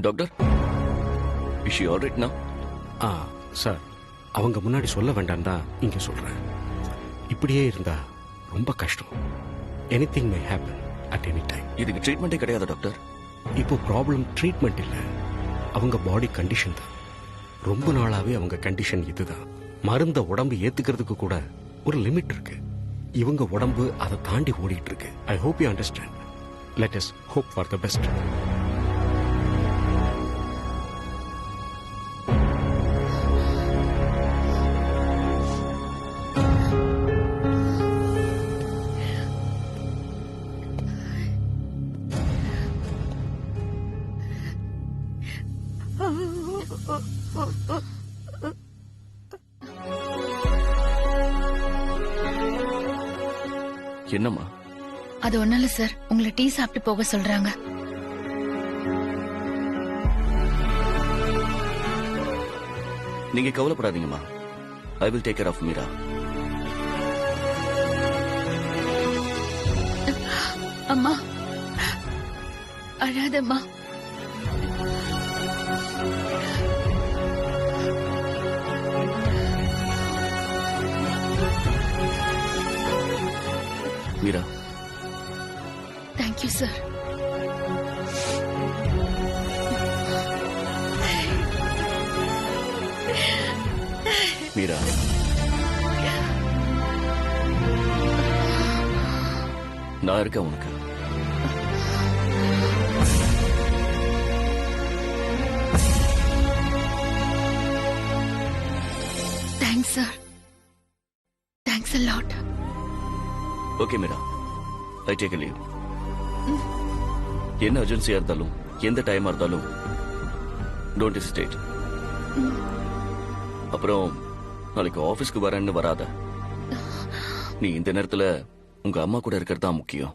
Doctor, is she alright நவ? Sir, அவங்க முன்னாடி சொல்ல வேண்டாம் தான் இங்க சொல்றேன். இப்படியே இருந்தா ரொம்ப கஷ்டம். Anything may happen at any time. இதுக்கு ட்ரீட்மெண்ட்டே கிடையாது டாக்டர். இப்போ ப்ராப்ளம் ட்ரீட்மெண்ட் இல்ல, அவங்க பாடி கண்டிஷன் தான். ரொம்ப நாளாவே அவங்க கண்டிஷன் இதுதான். மருந்த உடம்பு ஏத்துக்கிறதுக்கு கூட ஒரு லிமிட் இருக்கு. இவங்க உடம்பு அதை தாண்டி ஓடிட்டு இருக்கு. I hope you understand. Let us hope for the best. என்னம்மா? அது ஒண்ணும் இல்ல சார், உங்களை டீ சாப்பிட்டு போக சொல்றாங்க. நீங்க கவலைப்படாதீங்கம்மா. I will take care of Meera. அம்மா அழாதம்மா. மீரா. Thank you sir. மீரா, நான் இருக்கேன் உனக்கு. Thanks sir. Thanks a lot. Okay Meera, I take leave. என்ன அர்ஜென்சியா இருந்தாலும் எந்த டைமா இருந்தாலும் டோன்ட் ஹெசிடேட். அப்புறம் நாளைக்கு ஆபீஸ்க்கு வரேன்னு வராத. நீ இந்த நேரத்துல உங்க அம்மா கூட இருக்கிறது தான் முக்கியம்.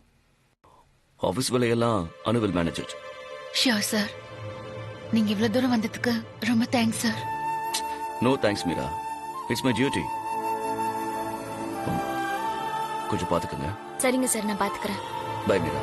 ஆபீஸ் வேலையெல்லாம் Anu will manage it. Sure sir. நீங்க இவ்வளவு தூரம் வந்ததுக்கு ரொம்ப thanks sir. No thanks Meera, it's my duty. கொஞ்சம் பாத்துக்கங்க. சரிங்க சார், நான் பாத்துக்கிறேன். Bye Meera.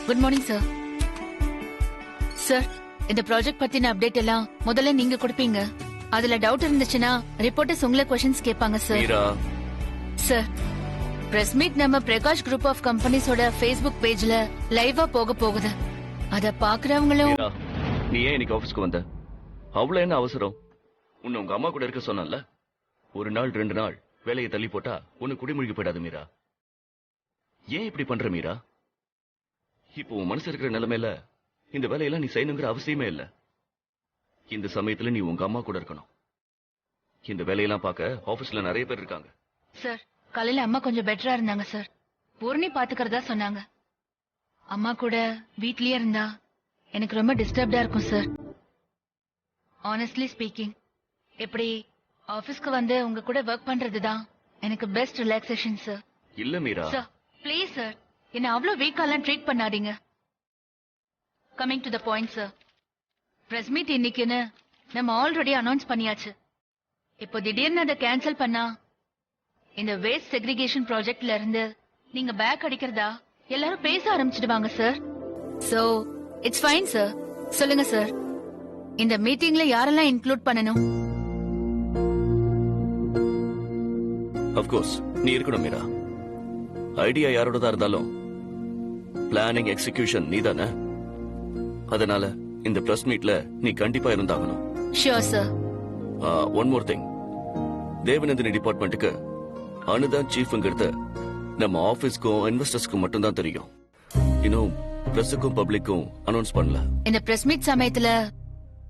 Good morning sir. Sir, இந்த ப்ராஜெக்ட் பத்தின அப்டேட் எல்லாம் முதல்ல நீங்க கொடுப்பீங்க. அதுல டவுட் இருந்துச்சுன்னா ரிப்போர்ட்டர்ஸ் உங்களை क्वेश्चंस கேட்பாங்க sir. Meera. Sir, press meet நம்ம பிரகாஷ் குரூப் ஆஃப் கம்பெனிஸோட ஃபேஸ்புக் பேஜ்ல லைவா போக போகுது. அத பாக்குறவங்களும். மீரா, நீ ஏன் இன்னைக்கு ஆபீஸ்க்கு வந்த? அவ்வளவு என்ன அவசரம்? உன்னை உங்க அம்மா கூட இருக்க சொன்னல. ஒரு நாள் 2 நாள் வேலையை தள்ளி போட்டா உன்னை குடிமூழ்கி போயிடாது மீரா. ஏன் இப்படி பண்ற மீரா? இப்போ உன் மனசு இருக்கிற நிலைமையில இந்த வேலையெல்லாம் நீ செய்யணுங்கிற அவசியமே இல்ல. இந்த சமயத்துல நீ உங்க அம்மா கூட இருக்கணும். இந்த வேலையெல்லாம் பார்க்க ஆபீஸ்ல நிறைய பேர் இருக்காங்க. சார், காலையில அம்மா கொஞ்சம் பெட்டரா இருந்தாங்க சார். பூர்ணி பாத்துக்கிறதா சொன்னாங்க. அம்மா கூட வீட்லயே இருந்தா எனக்கு ரொம்ப டிஸ்டர்ப்டா இருக்கும் சார். ஆனஸ்ட்லி ஸ்பீக்கிங், எப்படி ஆபீஸ்க்கு வந்து உங்க கூட ஒர்க் பண்றதுதான் எனக்கு பெஸ்ட் ரிலாக்ஸேஷன் சார். இல்ல மீரா. சார் ப்ளீஸ் சார், என்ன அவ்வளவு வீக்காலாம் ட்ரீட் பண்ணாதீங்க. Coming to the point sir, press meet இன்னைக்குன்னு நம்ம ஆல்ரெடி அனௌன்ஸ் பண்ணியாச்சு. இப்போ திடீர்னு அதை கேன்சல் பண்ணா இந்த வேஸ்ட் செக்ரிகேஷன் ப்ராஜெக்ட்ல இருந்து நீங்க பேக் அடிக்கிறதா எல்லாரும் பேச ஆரம்பிச்சிடுவாங்க sir. So it's fine sir. சொல்லுங்க சார், இந்த மீட்டிங்ல யாரெல்லாம் இன்க்ளூட் பண்ணணும்? ஆஃப் கோர்ஸ் நீ இருக்கணும் மீரா. ஐடியா யாரோடதா இருந்தாலும் பிளானிங் எக்ஸிகியூஷன் நீதானே. அதனால இந்த பிரஸ் மீட்ல நீ கண்டிப்பா இருந்தாகணும். Sure sir. One more thing, Devanandini டிபார்ட்மெண்ட்டுக்கு அனுதான் சீஃப்ங்கிறது நம்ம ஆபீஸ்க்கும் இன்வெஸ்டர்ஸ்க்கும் மட்டும்தான் தெரியும். இன்னும் பிரஸுக்கும் பப்ளிக்கும் அனௌன்ஸ் பண்ணல. இந்த பிரஸ் மீட் சமயத்துல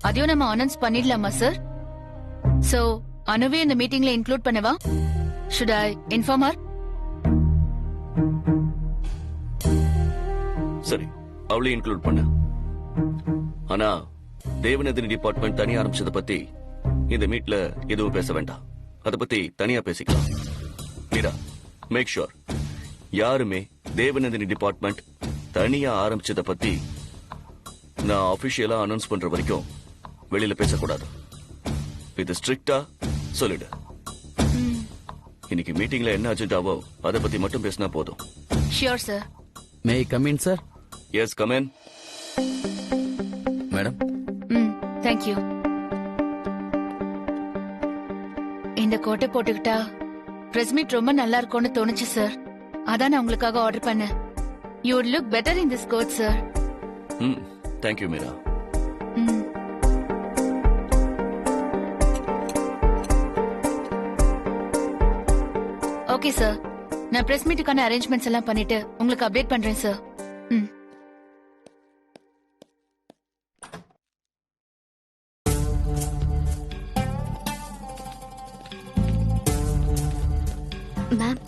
அதையும் நம்ம அனௌன்ஸ் பண்ணிடலாமா சார்? சோ அனுவே இந்த மீட்டிங்ல இன்க்ளூட் பண்ணவா? should I inform her? சரி, அவளே இன்க்ளூட் பண்ண. ஆனா தேவநந்தினி டிபார்ட்மெண்ட் தனியா ஆரம்பிச்சத பத்தி இந்த மீட்ல எதுவும் பேச வேண்டாம். அத பத்தி தனியா பேசிக்கலாம். மீரா, மேக் ஷூர் யாருமே தேவநந்தினி டிபார்ட்மெண்ட் தனியா ஆரம்பிச்சத பத்தி நான் ஆபீஷியலா அனௌன்ஸ் பண்ற வரைக்கும் வெளியில பேசக்கூடாது. இது ஸ்ட்ரிக்டா சொல்லிடு. இன்னைக்கு மீட்டிங்ல என்ன அஜெண்டாவோ அத பத்தி மட்டும் பேசினா போதும். Sure sir. May I come in sir? Yes, come in. Madam, thank you. இந்த கோட்டை போட்டுக்கிட்டா பிரஸ் மீட் ரொம்ப நல்லா இருக்கும்னு தோணுச்சு சார். அதான் நான் உங்களுக்காக ஆர்டர் பண்ணேன். You would look better in this coat, sir. Thank you, Meera. Okay, sir. நான் பிரஸ் மீட்டுக்கான அரேஞ்ச்மெண்ட்ஸ் எல்லாம் பண்ணிட்டு உங்களுக்கு அப்டேட் பண்றேன் சார். மேம்.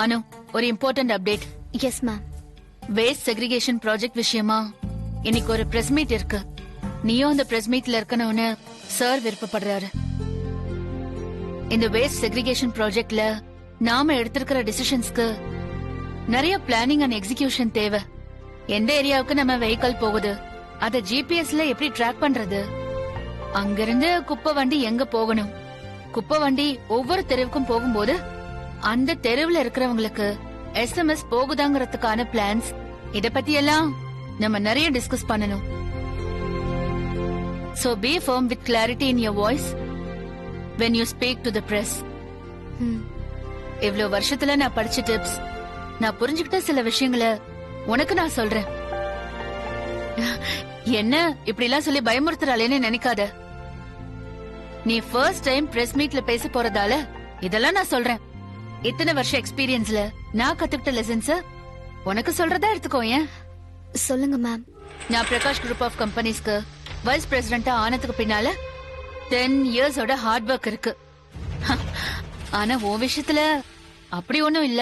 அனு, ஒரு important update. Yes ma'am. Waste segregation project விஷயமா இன்னைக்கு ஒரு பிரஸ் மீட் இருக்கு. நீயும் அந்த பிரஸ் மீட்ல இருக்கணும்னு சார் விருப்பப்படுறாரு. இந்த வேஸ்ட் செக்ரிகேஷன் ப்ராஜெக்ட்ல நாம எடுத்திருக்கிற டிசிஷன்ஸ்க்கு நிறைய பிளானிங் அண்ட் எக்ஸிகியூஷன் தேவை. எந்த ஏரியாவுக்கு நம்ம வெஹிக்கல் போகுது, அத ஜிபிஎஸ்ல எப்படி ட்ராக் பண்றது, அங்கிருந்து குப்பை வண்டி எங்க போகணும், குப்பை வண்டி ஒவ்வொரு தெருவுக்கும் போகும்போது அந்த தெருவுல இருக்கிறவங்களுக்கு எஸ்எம்எஸ் போகுதாங்கிறதுக்கான பிளான்ஸ், இத பத்தி எல்லாம் நம்ம நிறைய டிஸ்கஸ் பண்ணணும். So be firm with clarity in your voice when you speak to the press. இவ்ளோ வருஷத்துல நான் படிச்ச டிப்ஸ், நான் புரிஞ்சுக்கிட்ட சில விஷயங்களை உனக்கு நான் சொல்றேன். என்ன இப்படி எல்லாம் சொல்லி பயமுறுத்துறாளேன்னு நினைக்காத. நீ ஃபர்ஸ்ட் டைம் பிரஸ் மீட்ல பேச போறதால இதெல்லாம் நான் சொல்றேன். இத்தனை வருஷம் எக்ஸ்பீரியன்ஸ்ல நான் கத்துக்கிட்ட லெசன்ஸ் உனக்கு சொல்றதா எடுத்துக்கோ. ஏன்? சொல்லுங்க மேம். நான் பிரகாஷ் குரூப் ஆஃப் கம்பெனிஸ்க்கு வைஸ் பிரசிடென்டா ஆனதுக்கு பின்னால 10 இயர்ஸோட ஹார்ட் ஒர்க் இருக்கு. ஆனா உன் விஷயத்துல அப்படி ஒண்ணும் இல்ல.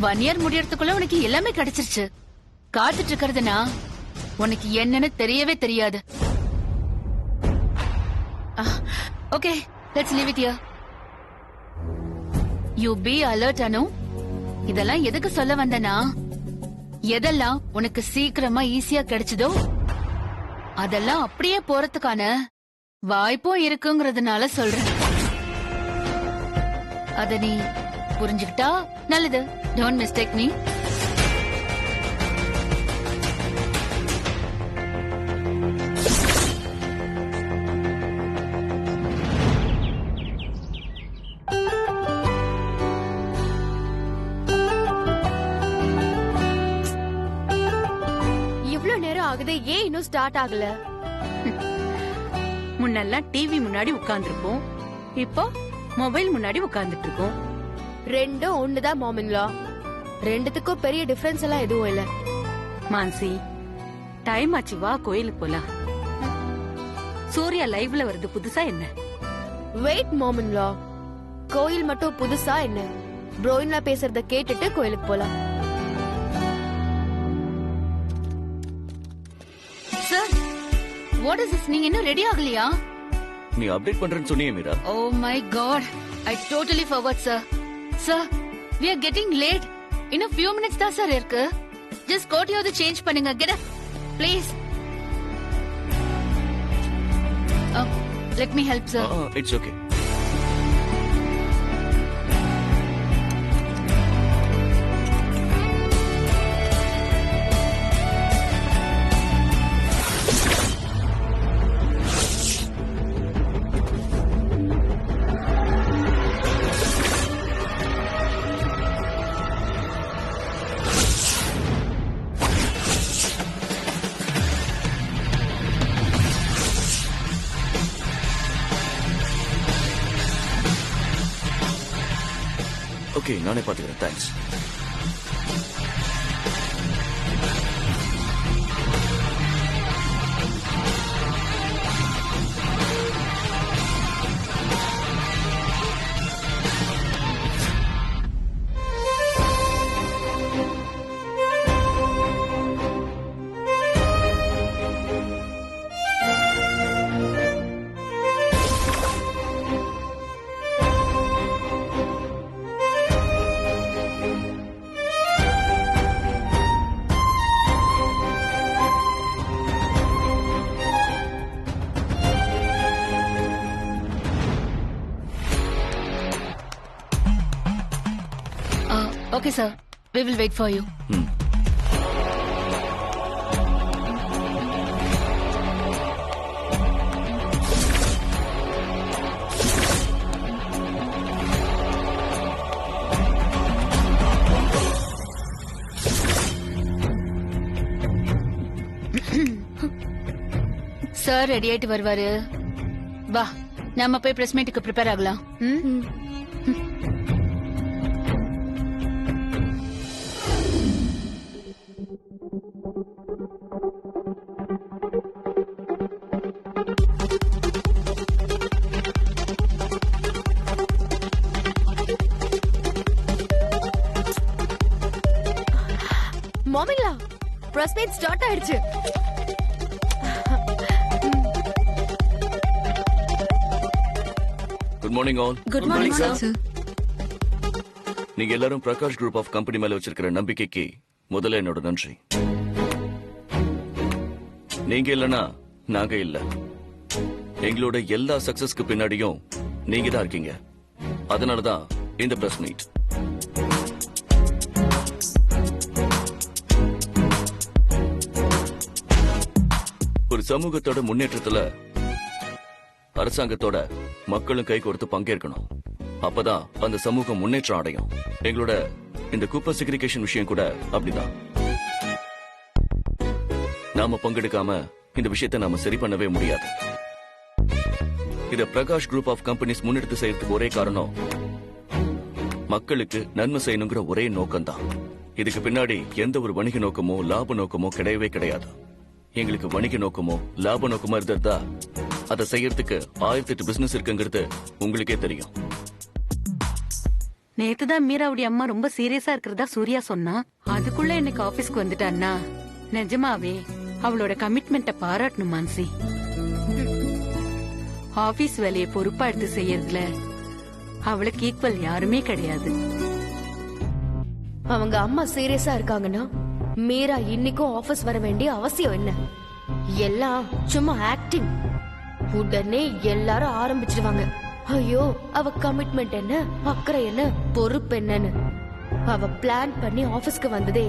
1 இயர் முடியறதுக்குள்ள உனக்கு எல்லாமே கிடைச்சிருச்சு. காத்துட்டு இருக்கிறதுனா உனக்கு என்னன்னு தெரியவே தெரியாது. Okay, let's leave it here. You be alert Anu. இதெல்லாம் எதுக்கு சொல்ல வந்தனா, எதெல்லாம் உனக்கு சீக்கிரமா ஈஸியா கிடைச்சதோ அதெல்லாம் அப்படியே போறதுக்கான வாய்ப்பும் இருக்குங்கிறதுனால சொல்றேன். அத நீ புரிஞ்சுக்கிட்டா நல்லது. Don't mistake me. ஏன் இன்னும் ஸ்டார்ட் ஆகல? முன்னெல்லாம் டிவி முன்னாடி உட்கார்ந்துருப்போம், இப்போ மொபைல் முன்னாடி உட்கார்ந்துட்டு இருக்கோம். ரெண்டும் ஒண்ணுதான் மாமின்லா. ரெண்டுத்துக்கும் பெரிய டிஃபரன்ஸ் எல்லாம் எதுவும் இல்ல. மான்சி, டைம் ஆச்சு, வா கோயிலுக்கு போலாம். சூர்யா லைவ்ல வருது, புதுசா என்ன? வெயிட் மாமின்லா, கோயில் மட்டும் புதுசா என்ன? ப்ரோயின்லா பேசுறத கேட்டுட்டு கோயிலுக்கு போலாம். What is this? நீங்க இன்னும் ரெடி ஆகலையா? நீ அப்டேட் பண்றேன்னு சொன்னியே Meera. Oh my god, I totally forgot sir. Sir, we are getting late. In a few minutes தான் சார் இருக்கு. Just coat யாவது change பண்ணுங்க. Get up, please. Let me help sir. It's okay. Okay, நானே பாத்துக்கிறேன். Thanks. Okay, sir. We will wait for you. Sir ready ஆயிட்டு வருவாரு. வா, நாம போய் பிரஸ் மீட்டுக்கு ப்ரிப்பேர் ஆகலாம். மாமிலா, பிரஸ் மீட் ஸ்டார்ட் ஆயிடுச்சு. Good morning all. Good morning sir. நீங்க எல்லாரும் பிரகாஷ் குரூப் ஆஃப் கம்பெனி மேல வச்சிருக்கிற நம்பிக்கைக்கு முதல்ல என்னோட நன்றி. நீங்க இல்லனா நாங்க இல்ல. எங்களோட எல்லா சக்சஸ்க்கு பின்னாடியும் நீங்க தான் இருக்கீங்க. அதனாலதான் இந்த பிரஸ் மீட். ஒரு சமூகத்தோட முன்னேற்றத்துல அரசாங்கத்தோட மக்களும் கை கொடுத்து பங்கேற்கணும். அப்பதான் அந்த சமூகம் முன்னேற்றம் அடையும். எங்களோட இந்த குப்பை செக்ரிகேஷன் விஷயம் கூட அப்படிதான். நாம பங்கெடுக்காம இந்த விஷயத்தை நாம சரி பண்ணவே முடியாது. இத பிரகாஷ் குரூப் ஆஃப் கம்பெனிஸ் முன்னெடுத்து செய்யறதுக்கு ஒரே காரணம் மக்களுக்கு நன்மை செய்யணுங்கிற ஒரே நோக்கம்தான். இதுக்கு பின்னாடி எந்த ஒரு வணிக நோக்கமோ லாப நோக்கமோ கிடையவே கிடையாது. எங்களுக்கு வணிக நோக்கமோ லாப நோக்கமோ இருந்ததா அதை செய்யறதுக்கு 1008 பிசினஸ் இருக்குங்கிறது உங்களுக்கே தெரியும். நேத்துதான் மீராவுடைய அம்மா ரொம்ப சீரியஸா இருக்கிறதா சூர்யா சொன்னா. அதுக்குள்ள இன்னைக்கு ஆபீஸ்க்கு வந்துட்டான்னா நிஜமாவே அவளோட கமிட்மெண்ட்ட பாராட்டணும் மான்சி. ஆபீஸ் வேலையை பொறுப்பா எடுத்து செய்யறதுல அவளுக்கு ஈக்குவல் யாருமே கிடையாது. அவங்க அம்மா சீரியஸா இருக்காங்கன்னா மீரா இன்னைக்கும் ஆபீஸ் வர வேண்டிய அவசியம் என்ன? எல்லாம் சும்மா ஆக்டிங். உடனே எல்லாரும் ஆரம்பிச்சிடுவாங்க, ஐயோ அவ கமிட்மெண்ட் என்ன, அக்கறை என்ன, பொறுப்பு என்னன்னு. அவ பிளான் பண்ணி ஆபீஸ்க்கு வந்ததே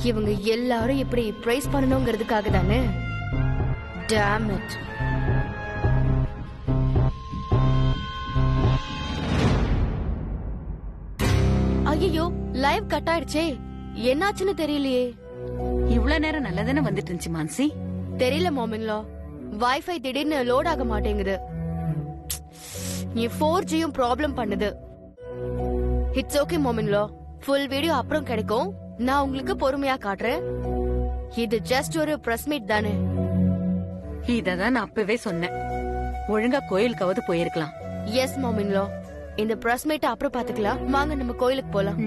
இவங்க எல்லாரும் இப்படி பிரைஸ் பண்ணணுங்கிறதுக்காக தானே. Dam it. ஐயோ லைவ் கட் ஆயிடுச்சே, என்னாச்சுன்னு தெரியலையே. இவ்வளவு நேரம் நல்லதானே வந்துட்டு இருந்துச்சு மான்சி. தெரியல மாமின்லா, வைஃபை திடீர்னு லோட் ஆக மாட்டேங்குது. என் 4Gயும் ப்ராப்ளம் பண்ணுது. இட்ஸ் ஓகே மாமின்லா, ஃபுல் வீடியோ அப்புறம் கிடைக்கும். நான் உங்களுக்கு பொறுமையா காட்டுறேன். இது ஜஸ்ட் ஒரு பிரஸ் மீட் தானே. இததான் நான் அப்பவே சொன்னேன். ஒழுங்கா கோயிலுக்காவது போயிருக்கலாம். எஸ் மாமின்லா, இந்த பிரஸ் மீட் அப்புறம் பாத்துக்கலாம். வாங்க நம்ம கோயிலுக்கு போலாம்.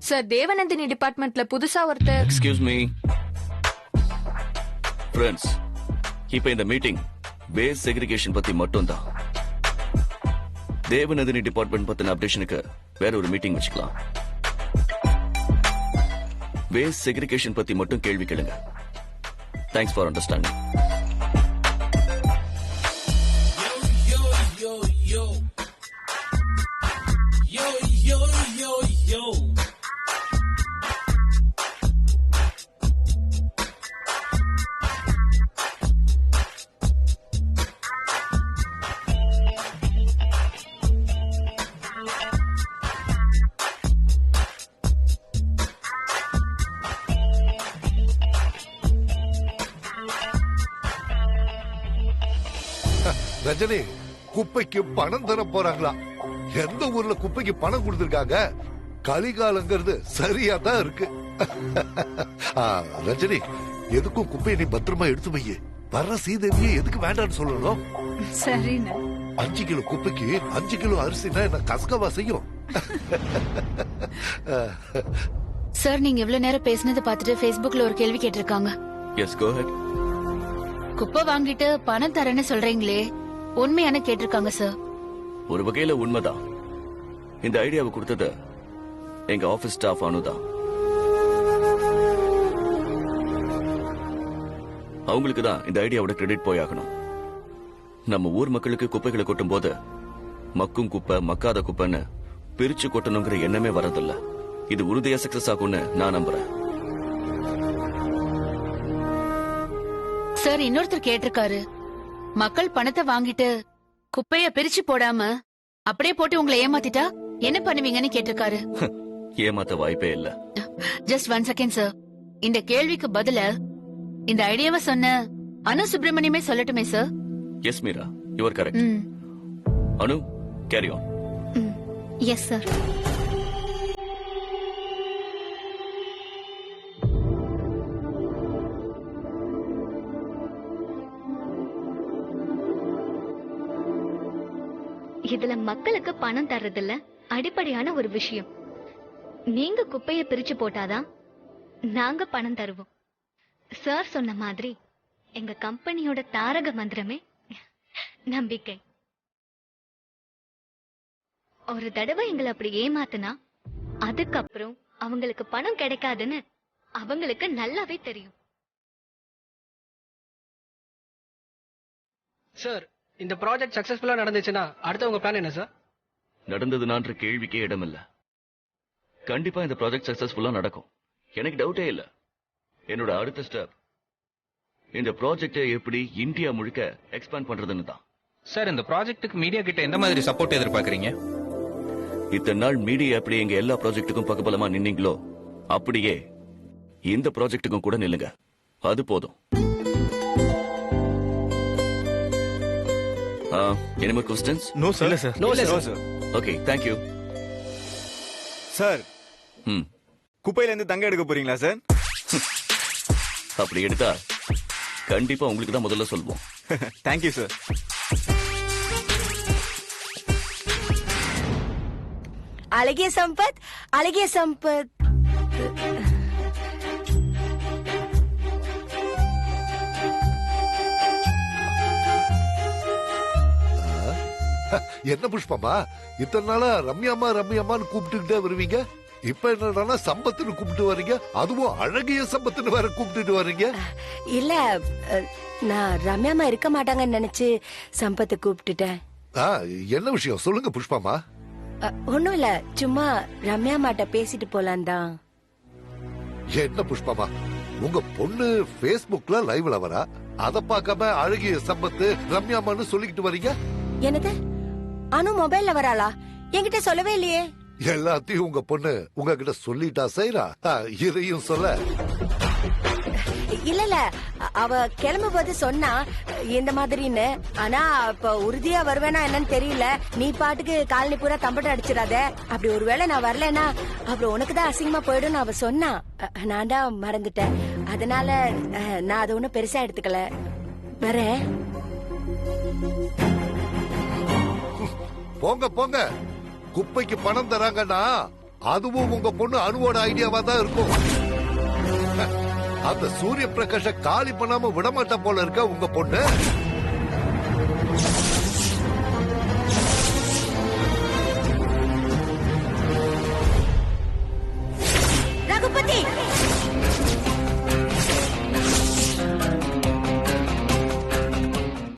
சார், தேவநந்தினி டிபார்ட்மெண்ட்ல புதுசா ஒருத்தர். எக்ஸ்கியூஸ் மீ ஃப்ரெண்ட்ஸ், இப்ப இந்த மீட்டிங் வேஸ்ட் செக்ரிகேஷன் பத்தி மட்டும் தான். தேவநந்தினி டிபார்ட்மெண்ட் பத்தின அப்டேஷனுக்கு வேற ஒரு மீட்டிங் வச்சுக்கலாம். வேஸ்ட் செக்ரிகேஷன் பத்தி மட்டும் கேள்வி கேளுங்க. Thanks for understanding. ரஜினி, குப்பைக்கு பணம் தர போறாங்களா? எந்த ஊர்ல குப்பைக்கு பணம் கொடுத்திருக்காங்க? கலிகாலங்கிறது சரியா தான் இருக்கு. ரஜினி, எதுக்கும் குப்பையை நீ பத்திரமா எடுத்து வையே. வர்ற சீதேவியை எதுக்கு வேண்டாம்னு சொல்லணும்? சரிண்ணே. 5 கிலோ குப்பைக்கு 5 கிலோ அரிசினா என்ன கசகவா செய்யும்? சார், நீங்க இவ்வளவு நேரம் பேசினதை பார்த்துட்டு Facebookல ஒரு கேள்வி கேட்டிருக்காங்க. எஸ், கோ ஹெட். குப்பை வாங்கிட்டு பணம் தரேன்னு சொல்றீங்களே, உண்மையான கேட்டிருக்காங்க சார். ஒரு வகையில உண்மைதான். இந்த ஐடியாவை கொடுத்தது எங்க ஆபீஸ் ஸ்டாஃப் அனுதான். அவங்களுக்கு தான் இந்த ஐடியாவோட கிரெடிட் போயாகணும். நம்ம ஊர் மக்களுக்கு குப்பைகளை கொட்டும் போது மக்கும் குப்பை மக்காத குப்பைன்னு பிரிச்சு கொட்டணுங்கிற எண்ணமே வரதில்ல. இது உறுதியா சக்சஸ் ஆகும்னு நான் நம்புறேன். சார், இன்னொருத்தர் கேட்டிருக்காரு, மக்கள் பணத்தை வாங்கிட்டு குப்பைய பிரிச்சு போடாம அப்படியே போட்டு உங்களை ஏமாத்திட்டா என்ன பண்ணுவீங்கன்னு கேட்டிருக்காரு. ஏமாத்த வாய்ப்பே இல்ல. Just 1 second sir. இந்த கேள்விக்கு பதில இந்த ஐடியாவை சொன்ன அனு சுப்பிரமணியமே சொல்லட்டுமே sir? Yes Meera, you are correct. Anu, carry on. Yes sir. இதுல மக்களுக்கு பணம் தர்றதில்ல அடிப்படையான ஒரு விஷயம். நீங்க குப்பைய பிரிச்சு போட்டாதான் நாங்க பணம் தருவோம். சார் சொன்ன மாதிரி எங்க கம்பெனியோட தாரக மந்திரமே நம்பிக்கை. ஒரு தடவை எங்களை அப்படி ஏமாத்துனா அதுக்கப்புறம் அவங்களுக்கு பணம் கிடைக்காதுன்னு அவங்களுக்கு நல்லாவே தெரியும். சார், இந்த ப்ராஜெக்ட் சக்சஸ்ஃபுல்லா நடந்துச்சுன்னா அடுத்த உங்க பிளான் என்ன சார்? நடந்ததுனான்ற கேள்விக்கே இடமில்ல. கண்டிப்பா இந்த ப்ராஜெக்ட் சக்சஸ்ஃபுல்லா நடக்கும், எனக்கு டவுட்டே இல்ல. என்னோட அடுத்த ஸ்டெப் இந்த ப்ராஜெக்டை எப்படி இந்தியா முழுக்க எக்ஸ்பேண்ட் பண்றதுன்னு தான். சார், இந்த ப்ராஜெக்ட்டுக்கு மீடியா கிட்ட எந்த மாதிரி சப்போர்ட் எதிர்பார்க்கறீங்க? இத்தனை நாள் மீடியா எப்படி எங்க எல்லா ப்ராஜெக்ட்டுக்கும் பக்கபலமா நின்னீங்களோ அப்படியே இந்த ப்ராஜெக்ட்டுக்கும் கூட நில்லுங்க. அது போதும். Any more questions? No sir. இல்ல sir. No sir. Okay, thank you. Sir, குப்பையில இருந்து தங்க எடுக்க போறீங்களா சார்? அப்படி எடுத்தா கண்டிப்பா உங்களுக்கு தான் முதல்ல சொல்வோம். Thank you sir. அழகிய சம்பத், அழகிய சம்பத். என்ன புஷ்பமா, இத்தனை நாளா ரம்யாமா ரம்யாமான்னு கூப்பிட்டுக்கிட்டே வருவீங்க. இப்ப என்னடானா சம்பத்துன்னு கூப்பிட்டு வர்றீங்க, அதுவும் அழகிய சம்பத்துன்னு வேற கூப்பிட்டுட்டு வர்றீங்க. இல்ல, நான் ரம்யாமா இருக்க மாட்டாங்கன்னு நினைச்சு சம்பத்தை கூப்பிட்டுட்டேன். என்ன விஷயம் சொல்லுங்க புஷ்பமா. ஒண்ணும் இல்ல, சும்மா ரம்யா மாட்ட பேசிட்டு போலாம் தான். என்ன புஷ்பமா, உங்க பொண்ணு Facebookல லைவ்ல வரா, அத பார்க்காம அழகிய சம்பத்து ரம்யாமான்னு சொல்லிக்கிட்டு வரீங்க. என்னது, அனு மொபைல்ல வராளா? என்கிட்ட சொல்லவே இல்லையே. எல்லாத்தையும் உங்க பொண்ணு உங்ககிட்ட சொல்லிட்டா செய்யறா. இதையும் சொல்ல. இல்ல இல்ல, அவ கிளம்பும் போது சொன்னா இந்த மாதிரின்னு. ஆனா இப்ப உறுதியா வருவேனா என்னன்னு தெரியல. நீ பாட்டுக்கு காலனி பூரா தம்பட்ட அடிச்சிடாத. அப்படி ஒருவேளை நான் வரலன்னா அப்புறம் உனக்குதான் அசிங்கமா போயிடும் அவ சொன்னா. நான் தான் மறந்துட்டேன். அதனால நான் அதை ஒண்ணும் பெருசா எடுத்துக்கல. வரேன். போங்க போங்க, குப்பைக்கு பணம் தராங்கன்னா அதுவும் உங்க பொண்ணு அனுவோட ஐடியாவா தான் இருக்கும். அந்த சூரிய பிரகாஷ காலி பண்ணாம விடமாட்டா போல இருக்க உங்க பொண்ணு. ரகுபதி